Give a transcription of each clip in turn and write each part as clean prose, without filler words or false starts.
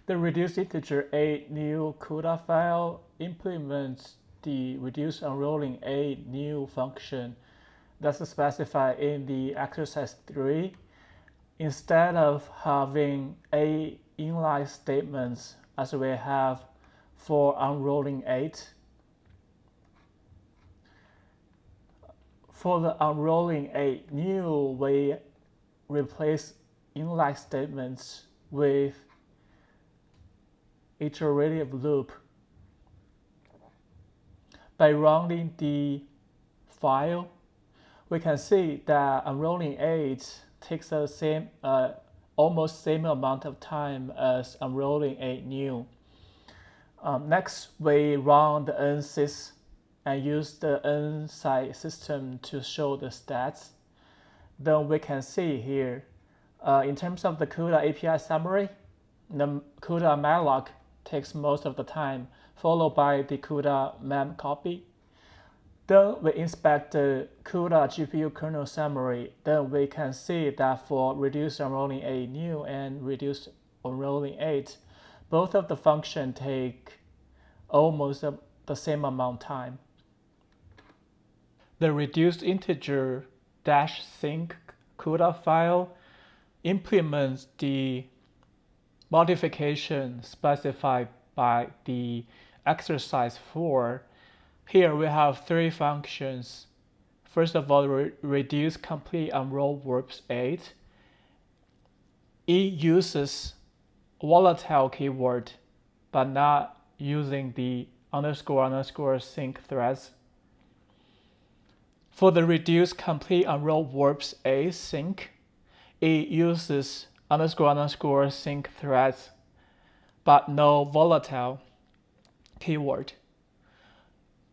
The reduced integer a new Cuda file implements the reduce unrolling a new function that's specified in the exercise 3. Instead of having a inline statements as we have for unrolling 8, for the unrolling 8 new, we replace inline statements with iterative loop. By running the file, we can see that unrolling 8 takes the same, almost same amount of time as unrolling 8 new. Next, we run the nsys and use the nside system to show the stats. Then we can see here, in terms of the Cuda API summary, the Cuda malloc takes most of the time, followed by the Cuda mem copy. Then we inspect the Cuda GPU kernel summary. Then we can see that for reduce unrolling 8 new and reduce unrolling 8, both of the functions take almost the same amount of time. The reduced integer -sync Cuda file implements the modification specified by the exercise 4. Here we have 3 functions. First of all, reduce complete unroll verbs 8. It uses volatile keyword, but not using the __sync threads. For the reduce complete unroll verbs async, it uses __sync threads, but no volatile keyword.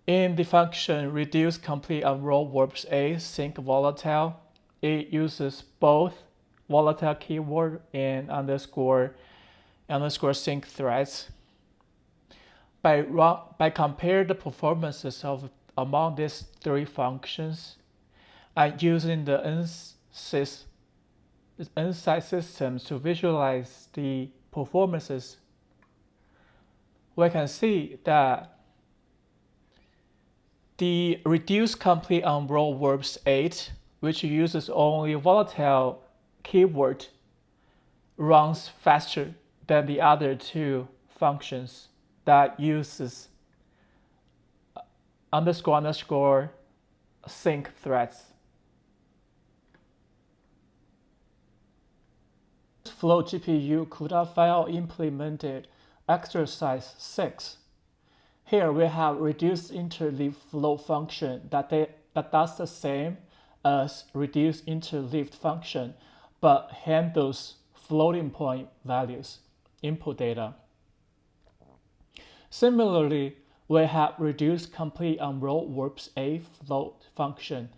In the function reduce complete unroll verbs async volatile, it uses both volatile keyword and __sync threads. By compare the performances of among these 3 functions and using the nside systems to visualize the performances, we can see that the reduce complete unroll verbs 8, which uses only volatile keyword, runs faster than the other 2 functions that uses __sync threads. Flow GPU Cuda file implemented exercise 6. Here we have reduced interleaved flow function that does the same as reduce interleaved function, but handles floating point values, input data. Similarly, we have reduced complete unroll verbs a float function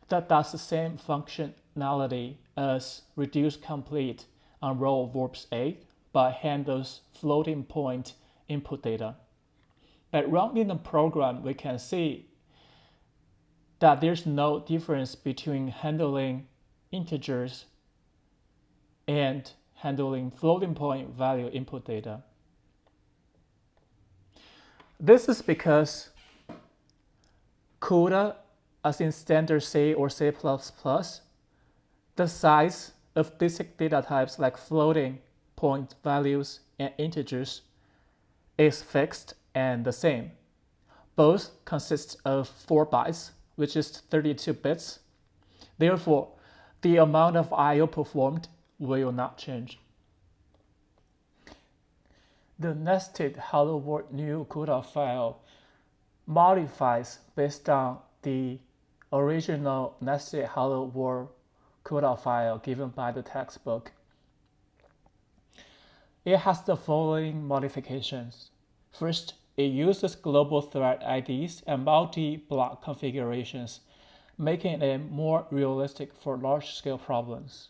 that does the same functionality as reduce complete unroll verbs 8, but handles floating point input data. By running the program, we can see that there's no difference between handling integers and handling floating point value input data. This is because Cuda, as in standard C or C++, the size of basic data types like floating point values and integers is fixed and the same. Both consist of 4 bytes, which is 32 bits. Therefore, the amount of I/O performed will not change. The nested hello world new Cuda file modifies based on the original nested hello world Cuda file given by the textbook. It has the following modifications. First, it uses global thread IDs and multi-block configurations, making it more realistic for large-scale problems.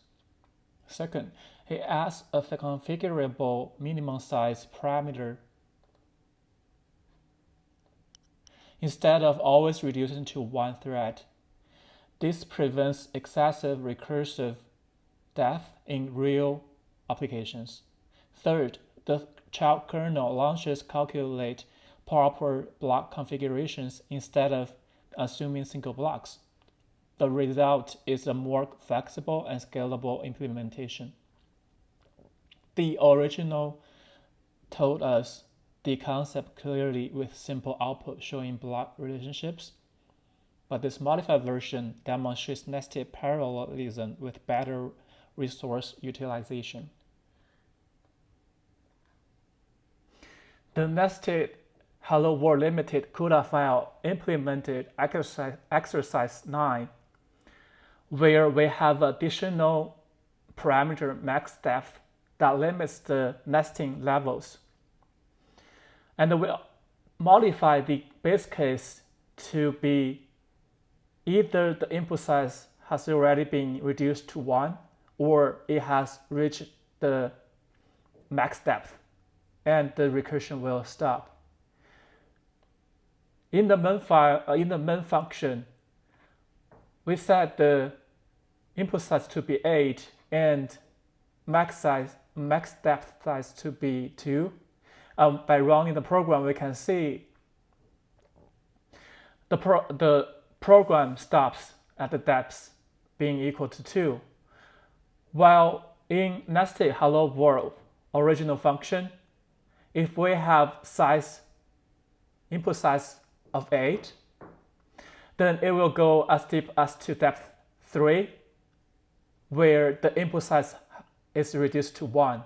Second, it adds a configurable minimum size parameter instead of always reducing to 1 thread. This prevents excessive recursive depth in real applications. Third, the child kernel launches calculate proper block configurations instead of assuming single blocks. The result is a more flexible and scalable implementation. The original told us the concept clearly with simple output showing block relationships, but this modified version demonstrates nested parallelism with better resource utilization. The nested Hello World Limited Cuda file implemented exercise 9, where we have additional parameter max depth that limits the nesting levels. And we modify the base case to be either the input size has already been reduced to 1 or it has reached the max depth and the recursion will stop. In the main function, we set the input size to be 8 and max depth size to be 2. By running the program, we can see the program stops at the depths being equal to 2. While in nested hello world original function, if we have input size of 8, then it will go as deep as to depth 3, where the input size is reduced to 1.